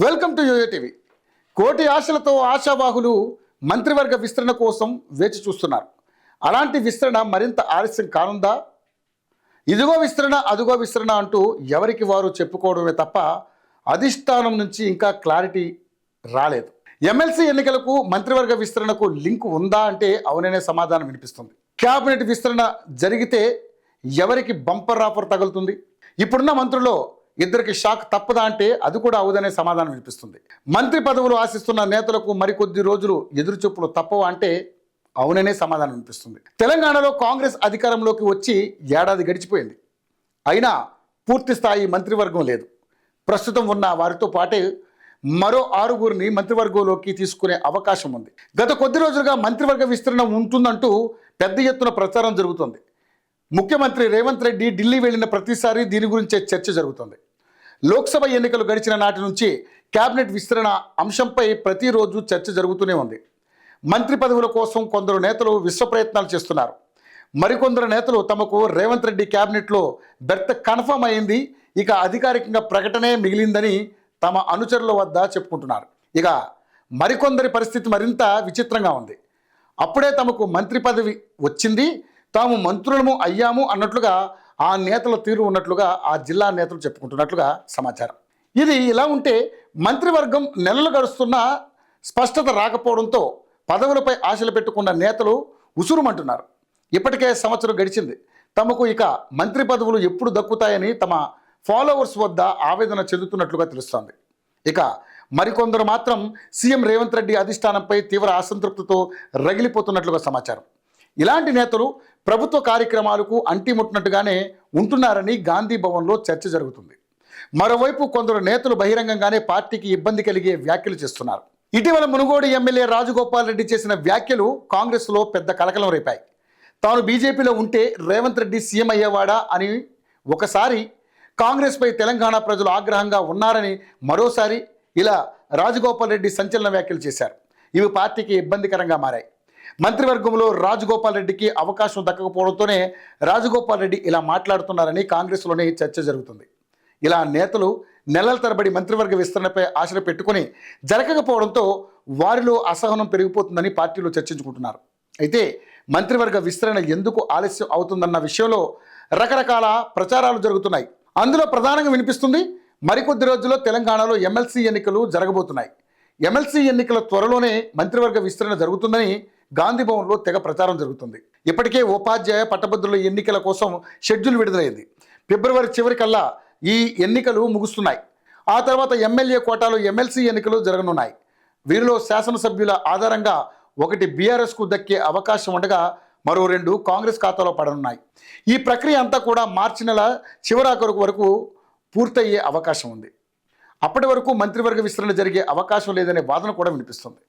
Welcome to yo-yo TV. కోటి ఆశలతో ఆశావాహులు మంత్రివర్గ విస్తరణ కోసం వేచి చూస్తున్నారు. అలాంటి విస్తరణ మరింత ఆలస్యం కానుందా? ఇదిగో విస్తరణ, అదిగో విస్తరణ అంటూ ఎవరికి వారు చెప్పుకోవడమే తప్ప అధిష్టానం నుంచి ఇంకా క్లారిటీ రాలేదు. ఎమ్మెల్సీ ఎన్నికలకు మంత్రివర్గ విస్తరణకు లింక్ ఉందా అంటే అవుననే సమాధానం వినిపిస్తుంది. క్యాబినెట్ విస్తరణ జరిగితే ఎవరికి బంపర్ ఆఫర్ తగులుతుంది? ఇప్పుడున్న మంత్రుల్లో ఇద్దరికి షాక్ తప్పదా అంటే అది కూడా అవుదనే సమాధానం వినిపిస్తుంది. మంత్రి పదవులు ఆశిస్తున్న నేతలకు మరికొద్ది రోజులు ఎదురుచూపులు తప్పవా అంటే అవుననే సమాధానం వినిపిస్తుంది. తెలంగాణలో కాంగ్రెస్ అధికారంలోకి వచ్చి ఏడాది గడిచిపోయింది. అయినా పూర్తి స్థాయి మంత్రివర్గం లేదు. ప్రస్తుతం ఉన్న వారితో పాటే మరో 6గురిని మంత్రివర్గంలోకి తీసుకునే అవకాశం ఉంది. గత కొద్ది రోజులుగా మంత్రివర్గ విస్తరణ ఉంటుందంటూ పెద్ద ఎత్తున ప్రచారం జరుగుతుంది. ముఖ్యమంత్రి రేవంత్ రెడ్డి ఢిల్లీ వెళ్లిన ప్రతిసారి దీని గురించే చర్చ జరుగుతుంది. లోక్సభ ఎన్నికలు గడిచిన నాటి నుంచి కేబినెట్ విస్తరణ అంశంపై ప్రతిరోజు చర్చ జరుగుతూనే ఉంది. మంత్రి పదవుల కోసం కొందరు నేతలు విశ్వ ప్రయత్నాలు చేస్తున్నారు. మరికొందరు నేతలు తమకు రేవంత్ రెడ్డి కేబినెట్లో బెర్త్ కన్ఫర్మ్ అయింది, ఇక అధికారికంగా ప్రకటనే మిగిలిందని తమ అనుచరుల వద్ద చెప్పుకుంటున్నారు. ఇక మరికొందరి పరిస్థితి మరింత విచిత్రంగా ఉంది. అప్పుడే తమకు మంత్రి పదవి వచ్చింది, తాము మంత్రులము అయ్యాము అన్నట్లుగా ఆ నేతల తీరు ఉన్నట్లుగా ఆ జిల్లా నేతలు చెప్పుకుంటున్నట్లుగా సమాచారం. ఇది ఇలా ఉంటే మంత్రివర్గం నెలలు గడుస్తున్నా స్పష్టత రాకపోవడంతో పదవులపై ఆశలు పెట్టుకున్న నేతలు ఉసురుమంటున్నారు. ఇప్పటికే సంవత్సరం గడిచింది, తమకు ఇక మంత్రి పదవులు ఎప్పుడు దక్కుతాయని తమ ఫాలోవర్స్ వద్ద ఆవేదన చెందుతున్నట్లుగా తెలుస్తోంది. ఇక మరికొందరు మాత్రం సీఎం రేవంత్ రెడ్డి అధిష్టానంపై తీవ్ర అసంతృప్తితో రగిలిపోతున్నట్లుగా సమాచారం. ఇలాంటి నేతలు ప్రభుత్వ కార్యక్రమాలకు అంటిముట్టినట్టుగానే ఉంటున్నారని గాంధీ భవన్లో చర్చ జరుగుతుంది. మరోవైపు కొందరు నేతలు బహిరంగంగానే పార్టీకి ఇబ్బంది కలిగే వ్యాఖ్యలు చేస్తున్నారు. ఇటీవల మునుగోడు ఎమ్మెల్యే రాజగోపాల్ రెడ్డి చేసిన వ్యాఖ్యలు కాంగ్రెస్లో పెద్ద కలకలం రేపాయి. తాను బీజేపీలో ఉంటే రేవంత్ రెడ్డి సీఎం అయ్యేవాడా అని ఒకసారి, కాంగ్రెస్పై తెలంగాణ ప్రజలు ఆగ్రహంగా ఉన్నారని మరోసారి ఇలా రాజగోపాల్ రెడ్డి సంచలన వ్యాఖ్యలు చేశారు. ఇవి పార్టీకి ఇబ్బందికరంగా మారాయి. మంత్రివర్గంలో రాజగోపాల్ రెడ్డికి అవకాశం దక్కకపోవడంతోనే రాజగోపాల్ రెడ్డి ఇలా మాట్లాడుతున్నారని కాంగ్రెస్లోనే చర్చ జరుగుతుంది. ఇలా నేతలు నెలల తరబడి మంత్రివర్గ విస్తరణపై ఆశలు పెట్టుకుని జరగకపోవడంతో వారిలో అసహనం పెరిగిపోతుందని పార్టీలో చర్చించుకుంటున్నారు. అయితే మంత్రివర్గ విస్తరణ ఎందుకు ఆలస్యం అవుతుందన్న విషయంలో రకరకాల ప్రచారాలు జరుగుతున్నాయి. అందులో ప్రధానంగా వినిపిస్తుంది, మరికొద్ది రోజుల్లో తెలంగాణలో ఎమ్మెల్సీ ఎన్నికలు జరగబోతున్నాయి. ఎమ్మెల్సీ ఎన్నికల త్వరలోనే మంత్రివర్గ విస్తరణ జరుగుతుందని గాంధీ భవన్లో తెగ ప్రచారం జరుగుతుంది. ఇప్పటికే ఉపాధ్యాయ పట్టభద్రుల ఎన్నికల కోసం షెడ్యూల్ విడుదలైంది. ఫిబ్రవరి చివరికల్లా ఈ ఎన్నికలు ముగుస్తున్నాయి. ఆ తర్వాత ఎమ్మెల్యే కోటాలో ఎమ్మెల్సీ ఎన్నికలు జరగనున్నాయి. వీరిలో శాసనసభ్యుల ఆధారంగా ఒకటి బీఆర్ఎస్కు దక్కే అవకాశం ఉండగా మరో 2 కాంగ్రెస్ ఖాతాలో పడనున్నాయి. ఈ ప్రక్రియ అంతా కూడా మార్చి నెల చివరాఖరు వరకు పూర్తయ్యే అవకాశం ఉంది. అప్పటి వరకు మంత్రివర్గ విస్తరణ జరిగే అవకాశం లేదనే వాదన కూడా వినిపిస్తుంది.